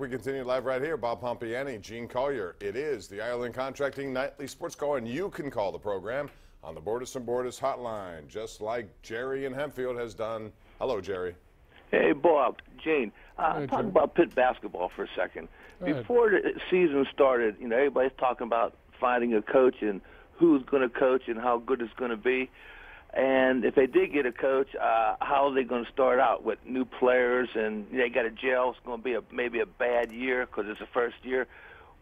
We continue live right here. Bob Pompeani, Gene Collier. It is the Ireland Contracting Nightly Sports Call, and you can call the program on the Borders and Borders hotline, just like Jerry in Hempfield has done. Hello, Jerry. Hey, Bob, Gene. Talk about Pitt basketball for a second. Before the season started, everybody's talking about finding a coach and who's going to coach and how good it's going to be. And if they did get a coach, how are they going to start out with new players? And they got a gel. It's going to be maybe a bad year because it's the first year.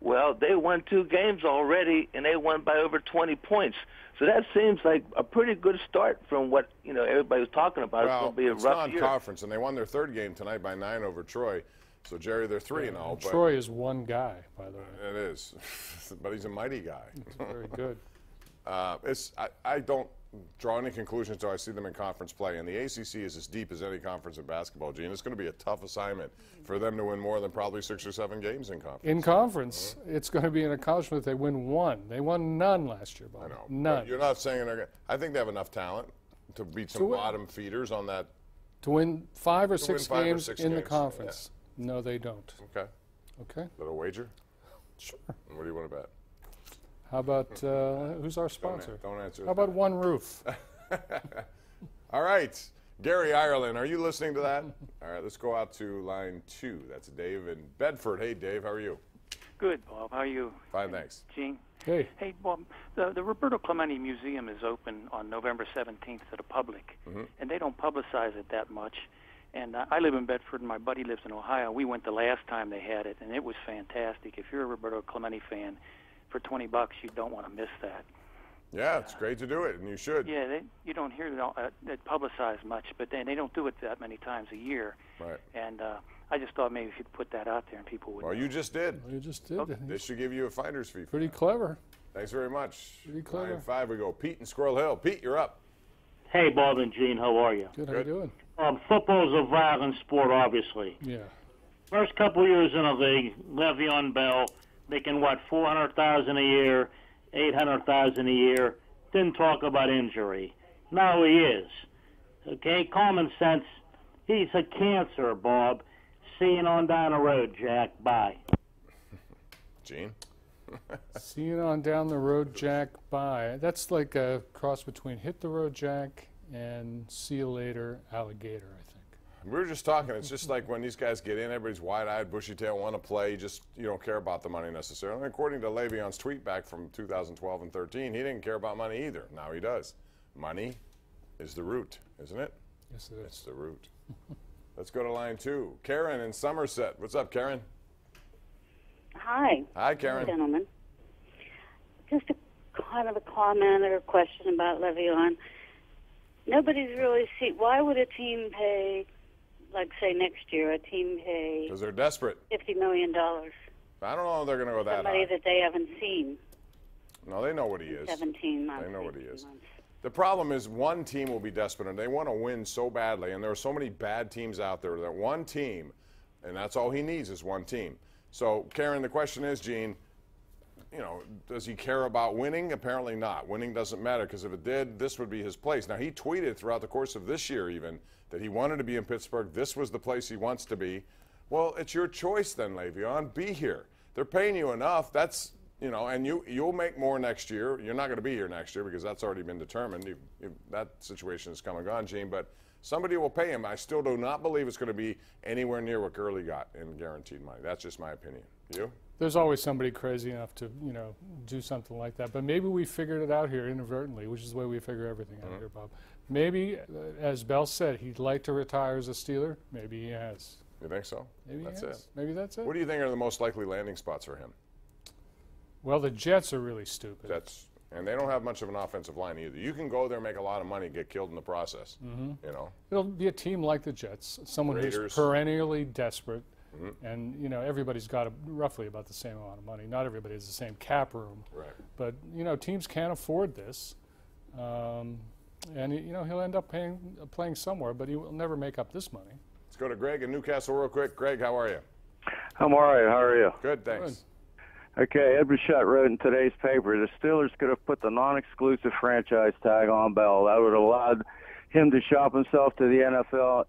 Well, they won 2 games already, and they won by over 20 points. So that seems like a pretty good start from what everybody was talking about. Well, it's going to be a rough year. Non-conference, and they won their 3rd game tonight by 9 over Troy. So, Jerry, they're 3-0. Troy is one guy, by the way. It is, but he's a mighty guy. It's very good. I don't draw any conclusions until I see them in conference play. And the ACC is as deep as any conference in basketball, Gene. It's going to be a tough assignment for them to win more than probably 6 or 7 games in conference. In conference, it's going to be an accomplishment if they win 1. They won none last year, Bob. I know. None. You're not saying they're going to. I think they have enough talent to beat some bottom feeders on that. To win 5 or 6 games in the conference. Yeah. No, they don't. Okay. Okay. Little wager? Sure. What do you want to bet? How about, who's our sponsor? Don't answer. How about One Roof? All right. Gary, Ireland, are you listening to that? All right, let's go out to line 2. That's Dave in Bedford. Hey, Dave, how are you? Good, Bob. How are you? Fine, thanks. Gene? Hey. Hey, Bob, the Roberto Clemente Museum is open on November 17th to the public, and they don't publicize it that much. And I live in Bedford, and my buddy lives in Ohio. We went the last time they had it, and it was fantastic. If you're a Roberto Clemente fan, for $20, you don't want to miss that. Yeah, it's great to do it, and you should. Yeah, you don't hear it publicized much, but they don't do it that many times a year. Right. And I just thought maybe if you'd put that out there and people would. Well, you just did. You just did. Okay. This should give you a finder's fee. Pretty clever. Thanks very much. Pretty clever. Line 5, we go. Pete in Squirrel Hill. Pete, you're up. Hey, Bob and Gene, how are you? Good. How you doing? Football's a violent sport, obviously. Yeah. First couple years in the league, Le'Veon Bell making what, $400,000 a year, $800,000 a year. Didn't talk about injury. Now he is. Okay, common sense. He's a cancer, Bob. Seeing on down the road, Jack. Bye. Gene? Seeing on down the road, Jack. Bye. That's like a cross between hit the road, Jack, and see you later, alligator, I think. We were just talking. It's just like when these guys get in, everybody's wide-eyed, bushy-tailed, want to play. You don't care about the money necessarily. And according to Le'Veon's tweet back from 2012 and 13, he didn't care about money either. Now he does. Money is the root, isn't it? Yes, it is. It's the root. Let's go to line 2. Karen in Somerset. What's up, Karen? Hi. Hi, Karen. Hi, gentlemen. Just a kind of a comment or a question about Le'Veon. Nobody's really seen. Why would a team pay, like say next year, a team pay? Because they're desperate. $50 million. I don't know if they're going to go that Somebody high. that they haven't seen. No, they know what he is. 17 months. They know what he is. Months. The problem is one team will be desperate, and they want to win so badly, and there are so many bad teams out there that one team, and that's all he needs is one team. So, Karen, the question is, Gene, does he care about winning? Apparently not. Winning doesn't matter, because if it did, this would be his place. Now, he tweeted throughout the course of this year even that he wanted to be in Pittsburgh. This was the place he wants to be. Well, it's your choice then, Le'Veon. Be here. They're paying you enough. That's, and you'll make more next year. You're not going to be here next year because that's already been determined. That situation is come and gone, Gene. But somebody will pay him. I still do not believe it's going to be anywhere near what Gurley got in guaranteed money. That's just my opinion. You? There's always somebody crazy enough to, do something like that. But maybe we figured it out here inadvertently, which is the way we figure everything out here, Bob. Maybe, as Bell said, he'd like to retire as a Steeler. Maybe he has. You think so? Maybe that's he has. it. Maybe that's it. What do you think are the most likely landing spots for him? Well, the Jets are really stupid. And they don't have much of an offensive line either. You can go there, make a lot of money, and get killed in the process. It'll be a team like the Jets, someone Raiders. who's perennially desperate. And, everybody's got roughly about the same amount of money. Not everybody has the same cap room. Right. But, teams can't afford this. And, he'll end up playing somewhere, but he will never make up this money. Let's go to Greg in Newcastle real quick. Greg, how are you? I'm all right. How are you? Good, thanks. Good. Okay, Ed Bichette wrote in today's paper, the Steelers could have put the non-exclusive franchise tag on Bell. That would have allowed him to shop himself to the NFL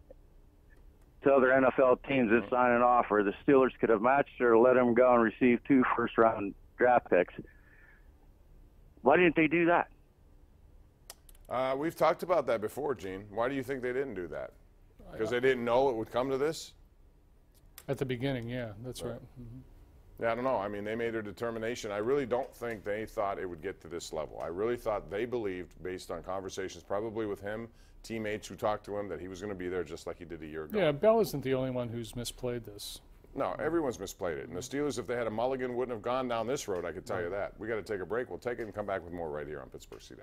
to other NFL teams that sign an offer. The Steelers could have matched or let him go and receive 2 first-round draft picks. Why didn't they do that? We've talked about that before, Gene. Why do you think they didn't do that? Because they didn't know it would come to this? At the beginning, yeah, that's right. Yeah, I don't know. I mean, they made a determination. I really don't think they thought it would get to this level. I really thought they believed, based on conversations probably with him, teammates who talked to him, that he was going to be there just like he did a year ago. Yeah, Bell isn't the only one who's misplayed this. No, everyone's misplayed it. And the Steelers, if they had a mulligan, wouldn't have gone down this road, I could tell you that. We got to take a break. We'll take it and come back with more right here on Pittsburgh CW.